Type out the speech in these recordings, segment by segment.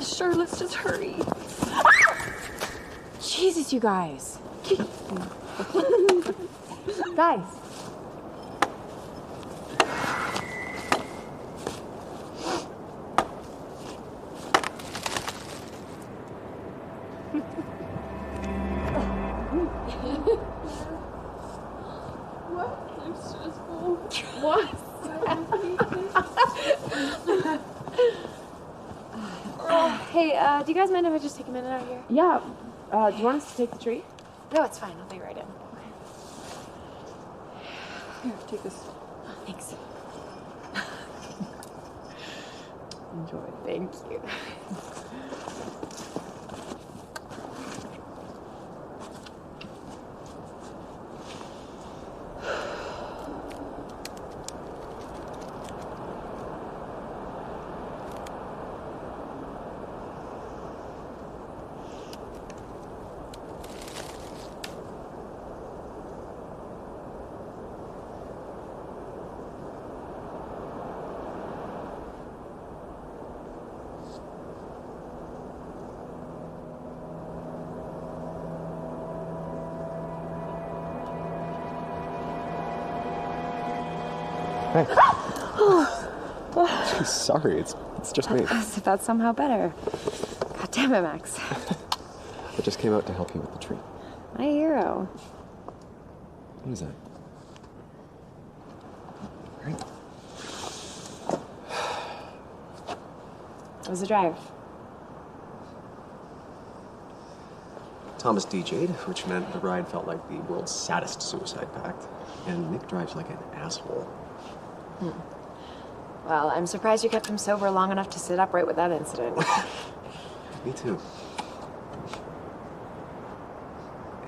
Sure, let's just hurry. Jesus, you guys. Guys. What? I'm stressful. What? Hey, do you guys mind if I just take a minute out here? Yeah. Do you want us to take the tree? No, it's fine. I'll be right in. Here, take this. Oh, thanks. Enjoy. Thank you. Geez, sorry, it's just me. That's somehow better. God damn it, Max. I just came out to help you with the tree. My hero. What is that? Right. How was the drive? Thomas DJ'd, which meant the ride felt like the world's saddest suicide pact. And Nick drives like an asshole. Well, I'm surprised you kept him sober long enough to sit upright with that incident. Me too.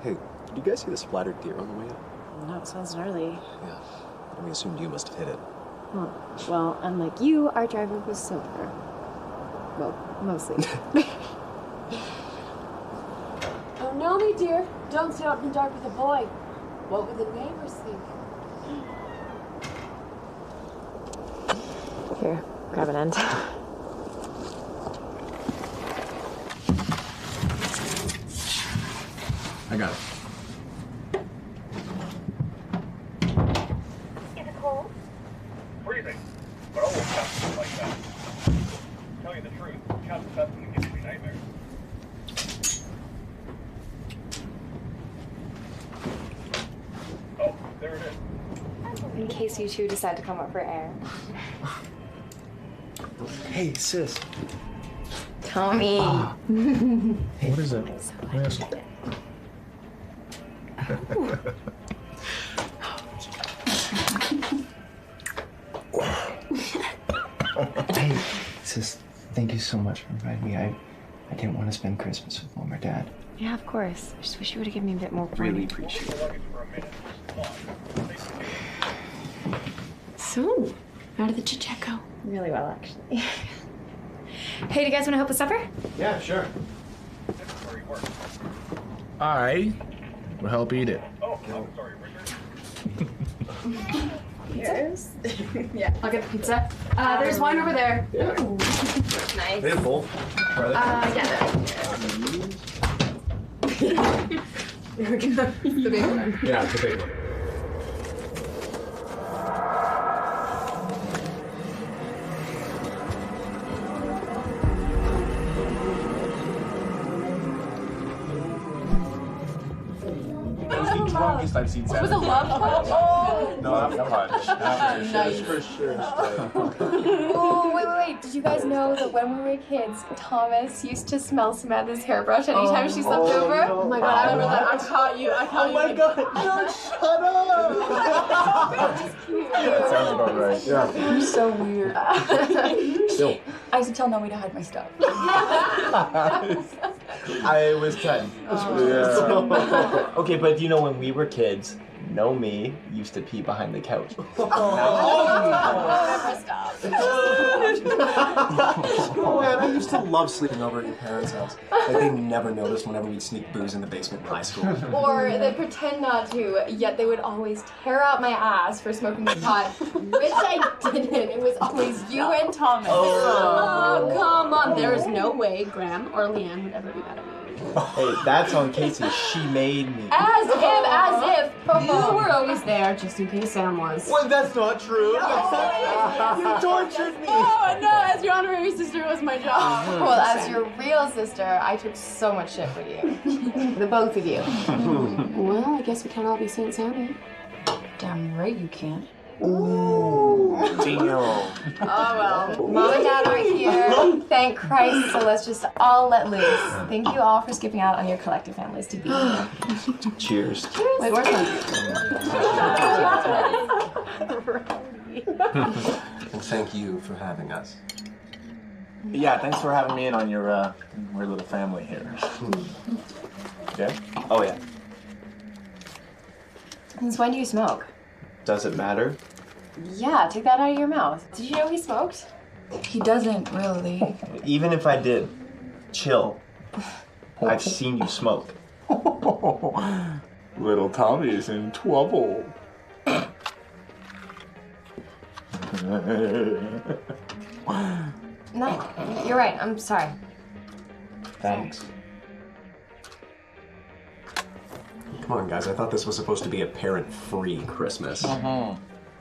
Hey, did you guys see the splattered deer on the way up? No, it sounds gnarly. Yeah. And we assumed you must have hit it. Well, unlike you, our driver was sober. Well, mostly. Oh, no, me dear. Don't sit out in the dark with a boy. What would the neighbors think? Here, grab an end. I got it. Is it cold? Freezing, but always testing like that. Tell you the truth, chest testing gives me nightmares. Oh, there it is. In case you two decide to come up for air. Hey, sis. Tommy. What is it? Yes. Hey, sis, thank you so much for inviting me. I didn't want to spend Christmas with Mom or Dad. Yeah, of course. I just wish you would have given me a bit more Really warning. appreciate it. For a minute. Come on. So, how did the chit-chat go? Really well, actually. Hey, do you guys want to help with supper? Yeah, sure. This is where he works. I will help eat it. Oh, I'm sorry, Richard. Yours? Yeah, I'll get the pizza. There's wine over there. Yeah. Nice. They have both. Yeah, there we go. The big one. Yeah, it's a big one. The drunkest I've seen Santa. Was a love punch? No, not punch. Nice. For sure. Oh, wait. Did you guys know that when we were kids, Thomas used to smell Samantha's hairbrush anytime she slept over? Oh my god, I remember that. I caught you. Oh my god! No, shut up! That sounds about right. Yeah. You're so weird. Still. I used to tell Noe to hide my stuff. I was 10. Yeah. Okay, but you know when we were kids, me used to pee behind the couch. Never stop. Oh man, I used to love sleeping over at your parents' house. Like they never noticed whenever we'd sneak booze in the basement in high school. Or they pretend not to, yet they would always tear out my ass for smoking pot, which I didn't. It was always you and Thomas. Oh, come on. There is no way Graham or Leanne would ever be mad at me. Hey, that's on Casey. She made me. As if. You were always there just in case Sam was. Well, that's not true. You tortured me. Oh, no. As your honorary sister was my job. Well, as your real sister, I took so much shit for you. The both of you. Well, I guess we can't all be Saint Sammy. Damn right you can't. Ooh, damn. Oh well. Mom and Dad are here. Thank Christ, so let's just all let loose. Thank you all for skipping out on your collective families to be here. Cheers. Wait, where's one? And thank you for having us. Yeah, thanks for having me in on your weird little family here. Yeah? Oh, yeah. Since when do you smoke? Does it matter? Yeah, take that out of your mouth. Did you know he smoked? He doesn't really. Even if I did, chill. I've seen you smoke. Little Tommy's in trouble. No, you're right. I'm sorry. Thanks. Come on, guys. I thought this was supposed to be a parent-free Christmas.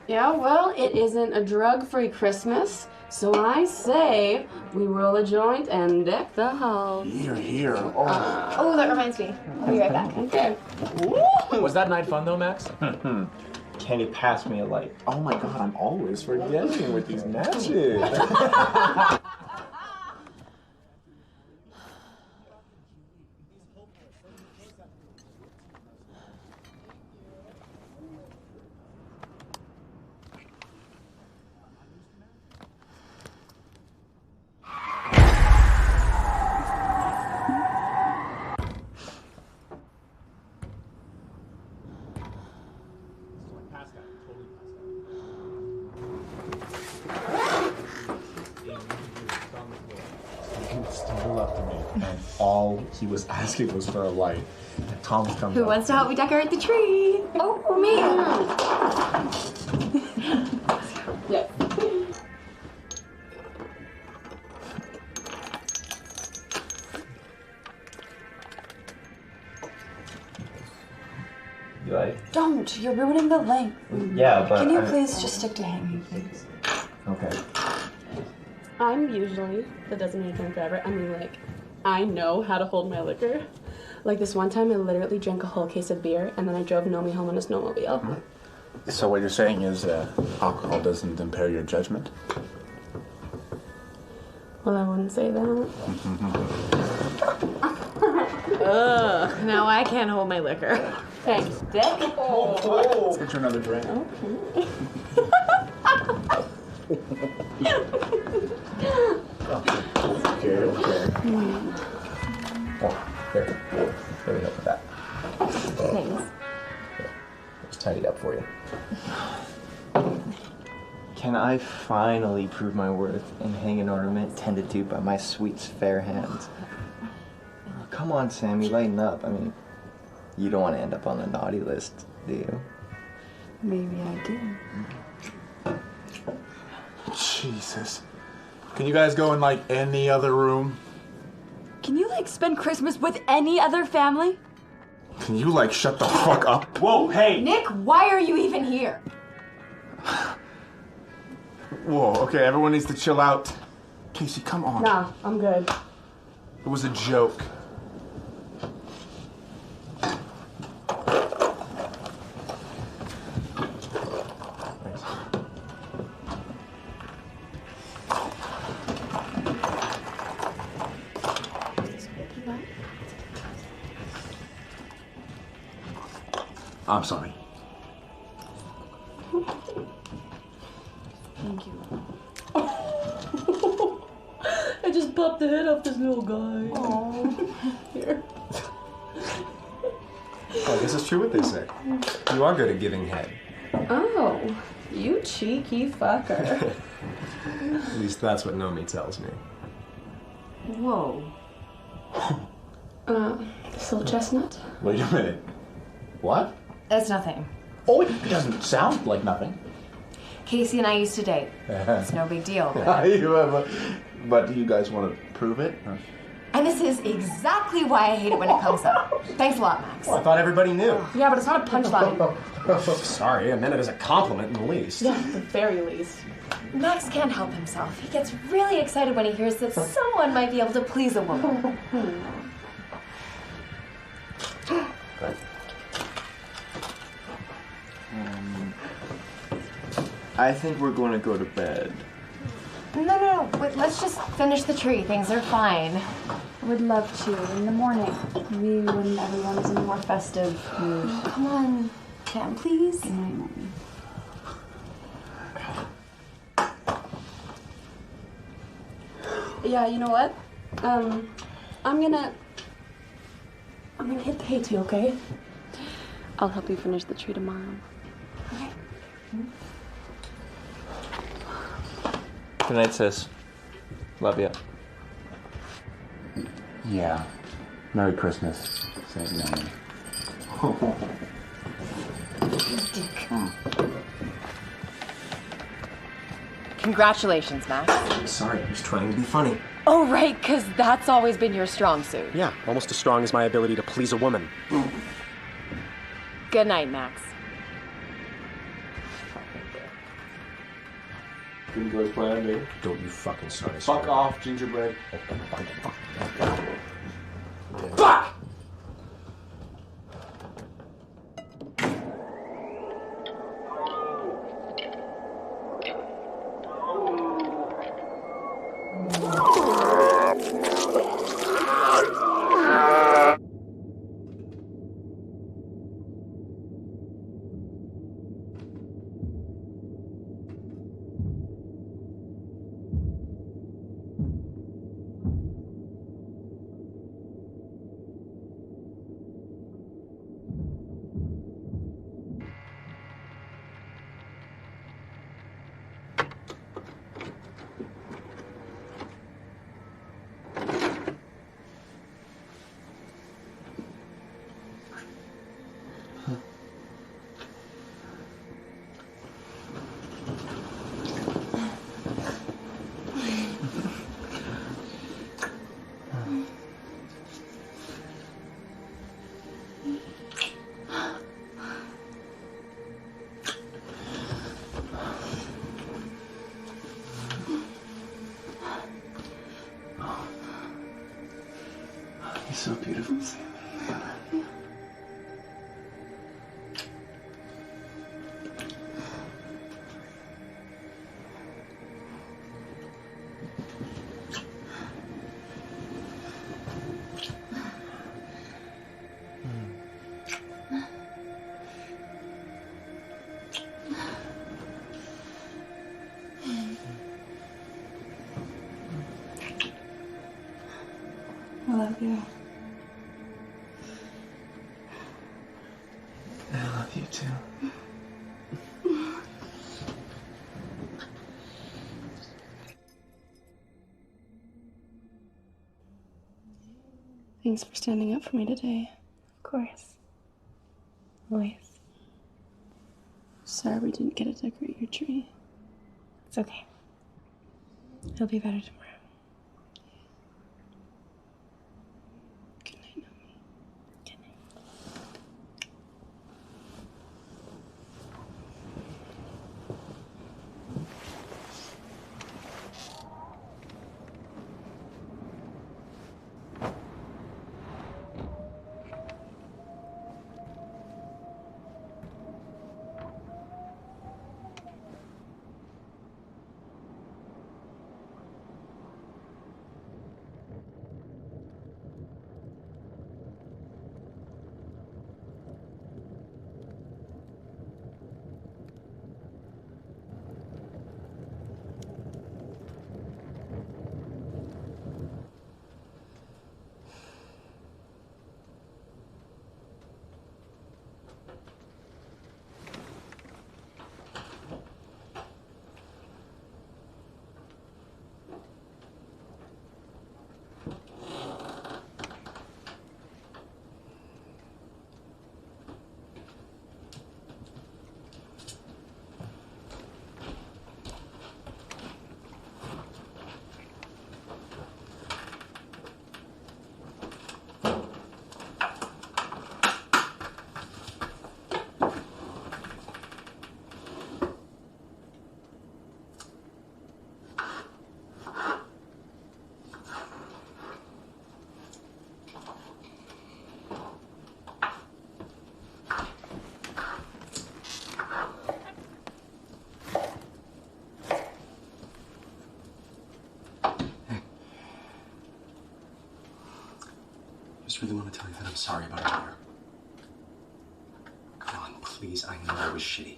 Yeah, well, it isn't a drug-free Christmas, so I say we roll a joint and deck the house. Here. Oh, that reminds me. I'll be right back. Okay. Was that night fun though, Max? Can you pass me a light? Oh my god, I'm always forgetting with these matches. Still up to me, and all he was asking was for a light. And Thomas comes Who up. wants to help me decorate the tree? Oh, me. Yeah. You like? Don't. You're ruining the length. Yeah, but Can you please just stick to hanging, please? Okay. I'm usually, that doesn't mean I drink forever, I mean like, I know how to hold my liquor. Like this one time I literally drank a whole case of beer and then I drove Nomi home on a snowmobile. So what you're saying is alcohol doesn't impair your judgment? Well, I wouldn't say that. Ugh, now I can't hold my liquor. Thanks, Dick. Let's get you another drink. Okay. Oh, there. Let me help with that. Thanks. Just tidy it up for you. Can I finally prove my worth and hang an ornament tended to by my sweet's fair hands? Oh, come on, Sammy, lighten up. I mean, you don't want to end up on the naughty list, do you? Maybe I do. Jesus. Can you guys go in like any other room? Can you like spend Christmas with any other family? Can you like shut the fuck up? Whoa, hey! Nick, why are you even here? Whoa, okay, everyone needs to chill out. Casey, come on. Nah, I'm good. It was a joke. I'm sorry. Thank you. I just popped the head off this little guy. Aww. Here. I guess it's true what they say. You are good at giving head. Oh, you cheeky fucker. At least that's what Nomi tells me. Whoa. This little chestnut? Wait a minute. What? It's nothing. Oh, it doesn't sound like nothing. Casey and I used to date. It's no big deal. But... But do you guys want to prove it? And this is exactly why I hate it when it comes up. Thanks a lot, Max. I thought everybody knew. Yeah, but it's not a punchline. Sorry, I meant it as a compliment, at least. Yeah, at the very least. Max can't help himself. He gets really excited when he hears that someone might be able to please a woman. I think we're going to go to bed. No. Wait, let's just finish the tree. Things are fine. I would love to in the morning. Maybe when everyone is in a more festive mood. Come on, Cam, please. Good night, Mommy. Yeah, you know what? I'm gonna hit the hay too, okay? I'll help you finish the tree tomorrow. Okay. Good night, sis. Love you. Yeah. Merry Christmas, said Naomi. Congratulations, Max. Sorry, I was trying to be funny. Oh, right, because that's always been your strong suit. Yeah, almost as strong as my ability to please a woman. Good night, Max. Didn't go as planned, eh? Don't you fucking start. Fuck off, gingerbread. Fuck! You're so beautiful, Sammy. I love you. I love you too. Thanks for standing up for me today. Of course. Always. Sorry we didn't get to decorate your tree. It's okay. It'll be better tomorrow. Good night, Naomi. Good night. just really want to tell you that I'm sorry about earlier. Come on, please. I know I was shitty.